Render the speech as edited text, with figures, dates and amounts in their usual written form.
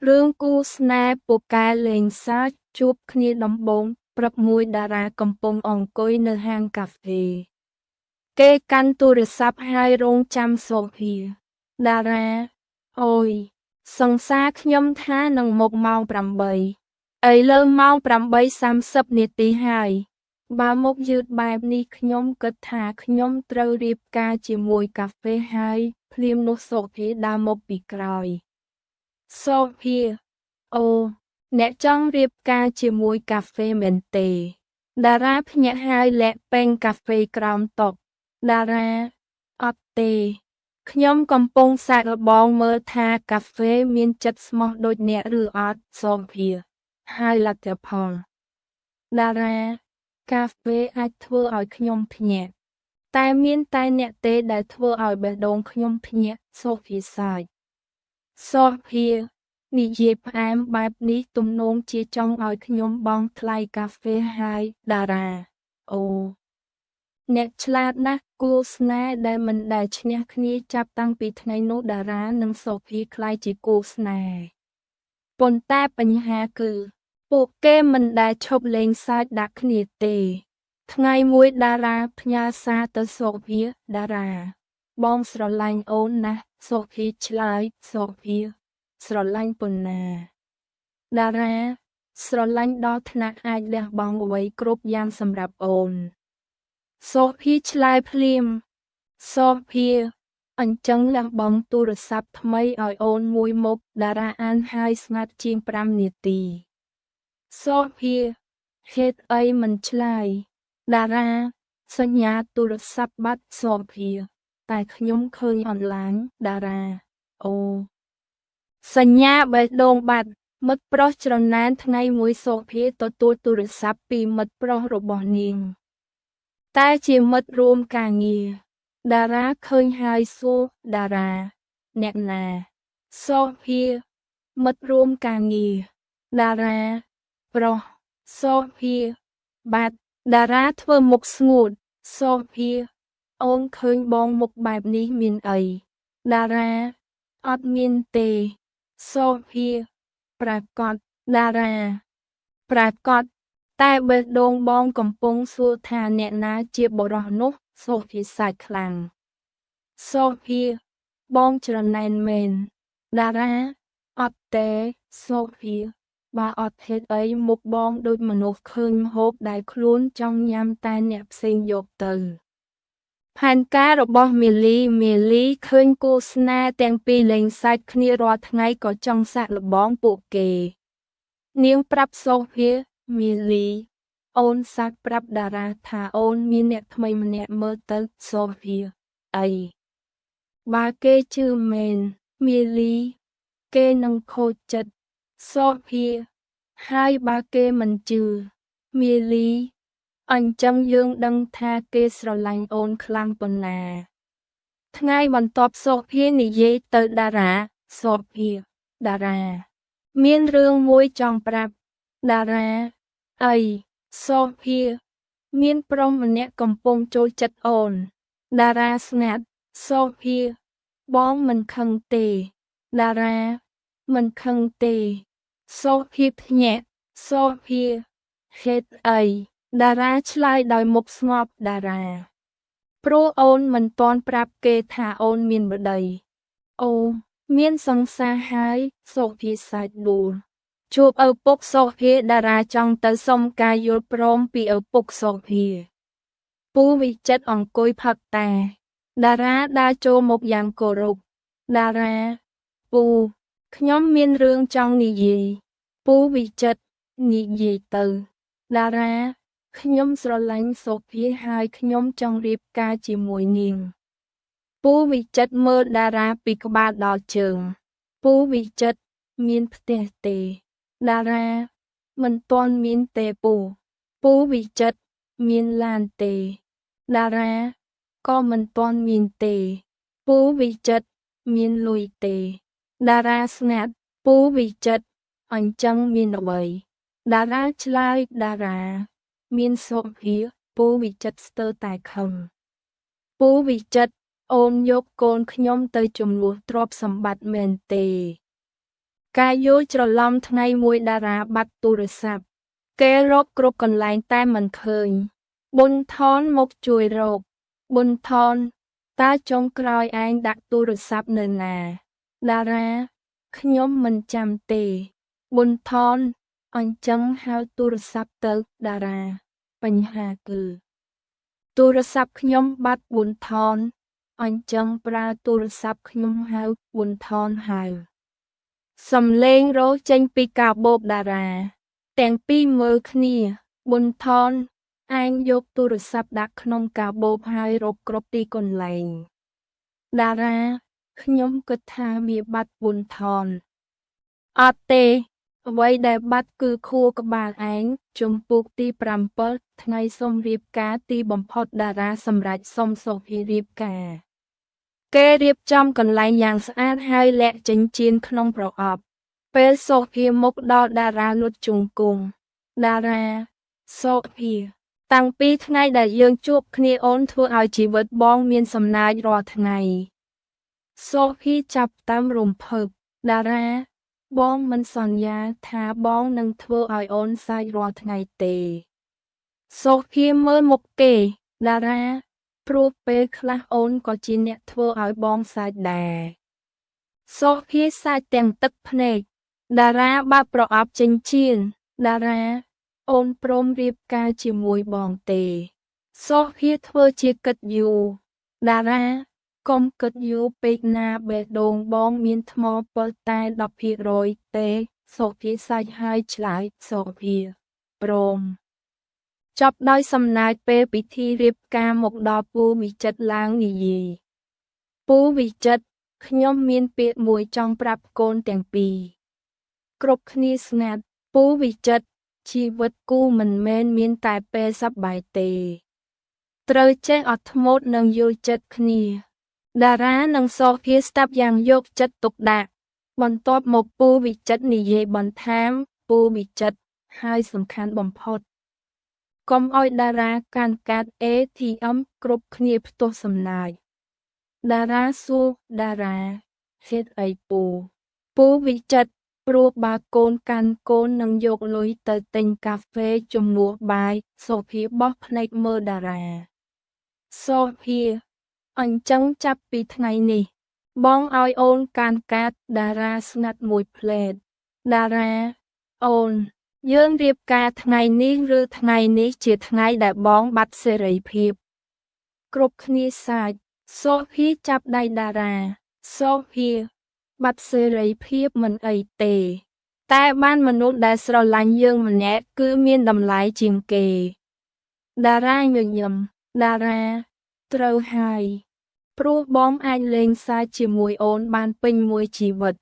រឿងគូស្នេហ៍ពូកែលេងសើចជួបគ្នាដំបូងព្រឹកមួយតារាកំពុងអង្គុយនៅហាងកាហ្វេគេកាន់ទូរស័ព្ទហើយរង់ចាំសូភាតារាអូយសង្សារខ្ញុំថានឹងមកម៉ោង8ឥឡូវម៉ោង8:30នាទីហើយបើមកយឺតបែបនេះខ្ញុំគិតថាខ្ញុំត្រូវរៀបការជាមួយកាហ្វេហើយភ្លាមនោះសូភាដើរមកពីក្រោយសូភាអូអ្នកចង់រៀបការជាមួយកាហ្វេមែនទេតារាភ្ញាក់ហើយលាក់ពែងកាហ្វេក្រោមតុតារាអត់ទេខ្ញុំកំពុងសាកល្បងមើលថាកាហ្វេមានចិត្តស្មោះដូចអ្នកឬអត់សូភាហើយលទ្ធផលតារាកាហ្វេអាចធ្វើឲ្យខ្ញុំភ្ញាក់តែមានតែអ្នកទេដែលធ្វើឲ្យបេះដូងខ្ញុំភ្ញាក់សូភាសើចសូភានិយាយផ្អែមបែបនេះទំនងជាចង់ឲ្យខ្ញុំបង់ថ្លៃកាហ្វេហើយតារាអូអ្នកឆ្លាតណាស់គូស្នេហ៍ដែលមិនដែលឈ្នះគ្នាចាប់តាំងពីថ្ងៃនោះតារានិងសូភាក្លាយជាគូស្នេហ៍ប៉ុន្តែបញ្ហាគឺពួកគេមិនដែលឈប់លេងសើចដាក់គ្នាទេថ្ងៃមួយតារាផ្ញើសារទៅសូភាតារាបងស្រឡាញ់អូនណាស់សូភាឆ្លើយសូភាស្រឡាញ់ប៉ុណ្ណាតារាស្រឡាញ់ដល់ថ្នាក់អាចលះបង់អ្វីគ្រប់យ៉ាងសម្រាប់អូនសូភាឆ្លើយភ្លាមសូភាអញ្ចឹងលះបង់ទូរស័ព្ទថ្មីឲ្យអូនមួយមុខតារាអានហើយស្ងាត់ជាង5នាទីសូភាហេតុអីមិនឆ្លើយតារាសញ្ញាទូរស័ព្ទបាត់សូភាតែខ្ញុំឃើញអនឡាញតារាអូសញ្ញាបេះដូងបាត់មិត្តប្រុសច្រណែនថ្ងៃមួយសូភាទទួលទូរស័ព្ទពីមិត្តប្រុសរបស់នាងតែជាមិត្តរួមការងារតារាឃើញហើយសួរតារាអ្នកណាសូភាមិត្តរួមការងារតារាប្រុសសូភាបាត់តារាធ្វើមុខស្ងួតសូភាអូនឃើញបងមុខបែបនេះមានអីតារាអត់មានទេសូភាប្រាកដតារាប្រាកដតែបេះដូងបងកំពុងសួរថាអ្នកណាជាបុរសនោះសូភាសាច់ខ្លាំងសូភាបងច្រណែនមែនតារាអត់ទេសូភាបើអត់ហេតុអីមុខបងដូចមនុស្សឃើញម្ហូបដែលខ្លួនចង់ញ៉ាំតែអ្នកផ្សេងយកទៅផែនការរបស់មីលីឃើញគូស្នេហ៍ទាំងពីរលេងសើចគ្នារាល់ថ្ងៃក៏ចង់សាកល្បងពួកគេនាងប្រាប់សូភាមីលីអូនសាកប្រាប់តារាថាអូនមានអ្នកថ្មីម្នាក់មើលទៅសូភាអីបើគេជឿមែនមីលីគេនឹងខូចចិត្តសូភាហើយបើគេមិនជឿមីលីអញ្ចឹងយើងដឹងថាគេស្រឡាញ់អូនខ្លាំងប៉ុណ្ណាថ្ងៃបន្ទាប់សូភានិយាយទៅតារាសូភាតារាមានរឿងមួយចង់ប្រាប់តារាអីសូភាមានប្រុសម្នាក់កំពុងចូលចិត្តអូនតារាស្ងាត់សូភាបងមិនខឹងទេតារាមិនខឹងទេសូភាភ្ញាក់សូភាហេតុអីតារាឆ្លើយដោយមុខស្ងប់តារាព្រោះអូនមិនទាន់ប្រាប់គេថាអូនមានប្តីអូមានសង្សារហើយសូភាសាច់ដួលជួបឪពុកសូភាតារាចង់ទៅសុំការយល់ព្រមពីឪពុកសូភាពូវិចិត្រអង្គុយផឹកតាតារាដើរចូលមកយ៉ាងគោរពតារាពូខ្ញុំមានរឿងចង់និយាយពូវិចិត្រនិយាយទៅតារាខ្ញុំស្រឡាញ់សូភាហើយខ្ញុំចង់រៀបការជាមួយនាងពូវិចិត្រមើលតារាពីក្បាលដល់ជើងពូវិចិត្រមានផ្ទះទេតារាមិនទាន់មានទេពូវិចិត្រមានឡានទេតារាក៏មិនទាន់មានទេពូវិចិត្រមានលុយទេតារាស្ងាត់ពូវិចិត្រអញ្ចឹងមានអ្វីតារាឆ្លើយតារាមានសូភាពូវិចិត្រស្ទើរតែខឹងពូវិចិត្រអូនយកកូនខ្ញុំទៅចំនួនទ្រព្យសម្បត្តិមែនទេ ការយល់ច្រឡំថ្ងៃមួយតារាបាត់ទូរស័ព្ទគេរកគ្រប់កន្លែងតែមិនឃើញប៊ុនថនមកជួយរកប៊ុនថនតើចុងក្រោយឯងដាក់ទូរស័ព្ទនៅណាតារាខ្ញុំមិនចាំទេប៊ុនថនអញ្ចឹងហៅទូរស័ព្ទទៅតារាបញ្ហាគឺទូរស័ព្ទខ្ញុំបាត់ប៊ុនថនអញ្ចឹងប្រើទូរស័ព្ទខ្ញុំហៅប៊ុនថនហៅសំឡេងរោចេញពីកាបូបតារាទាំងពីរមើលគ្នាប៊ុនថនឯងយកទូរស័ព្ទដាក់ក្នុងកាបូបហើយរកគ្រប់ទីកន្លែងតារាខ្ញុំគិតថាវាបាត់ប៊ុនថនអត់ទេអ្វីដែលបាត់គឺខួរក្បាលឯងជំពូកទី7ថ្ងៃសុំរៀបការទីបំផុតតារាសម្រាប់សុំសុភីរៀបការគេរៀបចំកន្លែងយ៉ាងស្អាតហើយលាក់ចិញ្ចៀនក្នុងប្រអប់ពេលសុភីមុខដល់តារាលុតជង្គង់តារាសុភីតាំងពីថ្ងៃដែលយើងជួបគ្នាអូនធ្វើឲ្យជីវិតបងមានសំណាចរាល់ថ្ងៃសុភីចាប់តាមរំភើបតារាបងមិនសន្យាថាបងនឹងធ្វើឲ្យអូនសើចរាល់ថ្ងៃទេសុភីមើលមុខគេតារាព្រោះពេលខ្លះអូនក៏ជាអ្នកធ្វើឲ្យបងសើចដែរសុភីសើចទាំងទឹកភ្នែកតារាបើកប្រអប់ចិញ្ចៀនតារាអូនព្រមរៀបការជាមួយបងទេសុភីធ្វើជាគិតយូរតារាកុំគិតយូរពេកណាបេះដូងបងមានថ្មពិលតែ10%ទេសុភីសាច់ហើយឆ្លើយសុភីព្រមចប់ដោយសំណើចពេលពិធីរៀបការមកដល់ពូវិចិត្រឡើងនិយាយពូវិចិត្រខ្ញុំមានពាក្យមួយចង់ប្រាប់កូនទាំងពីរគ្រប់គ្នាស្ងាត់ពូវិចិត្រជីវិតគូមិនមែនមានតែពេលសប្បាយទេត្រូវចេះអត់ធ្មត់និងយល់ចិត្តគ្នាតារានិងសុភីស្ដាប់យ៉ាងយកចិត្តទុកដាក់បន្ទាប់មកពូវិចិត្រនិយាយបន្ថែមពូវិចិត្រហើយសំខាន់បំផុតកុំឲ្យតារាកាន់កាត ATM គ្រប់គ្នាផ្ទោះសំណាយតារាសួរតារាហេតុអីពូវិចិត្រព្រោះបើកូនកាន់កូននឹងយកលុយទៅទិញកាហ្វេជំនួសបាយសុភីបោះភ្នែកមើលតារាសុភីអញ្ចឹងចាប់ពីថ្ងៃនេះបងឲ្យអូនកាន់កាតតារាស្ងាត់មួយភ្លែតតារាអូនយើងរៀបការថ្ងៃនេះឬថ្ងៃនេះជាថ្ងៃដែលបងបាត់សេរីភាពគ្រប់គ្នាសាច់សុភីចាប់ដៃតារាសុភីបាត់សេរីភាពមិនអីទេតែបានមនុស្សដែលស្រឡាញ់យើងម្នាក់គឺមានតម្លៃជាងគេតារាញញឹមតារាត្រូវហើយព្រោះបងអាចលេងសើចជាមួយអូនបានពេញមួយជីវិត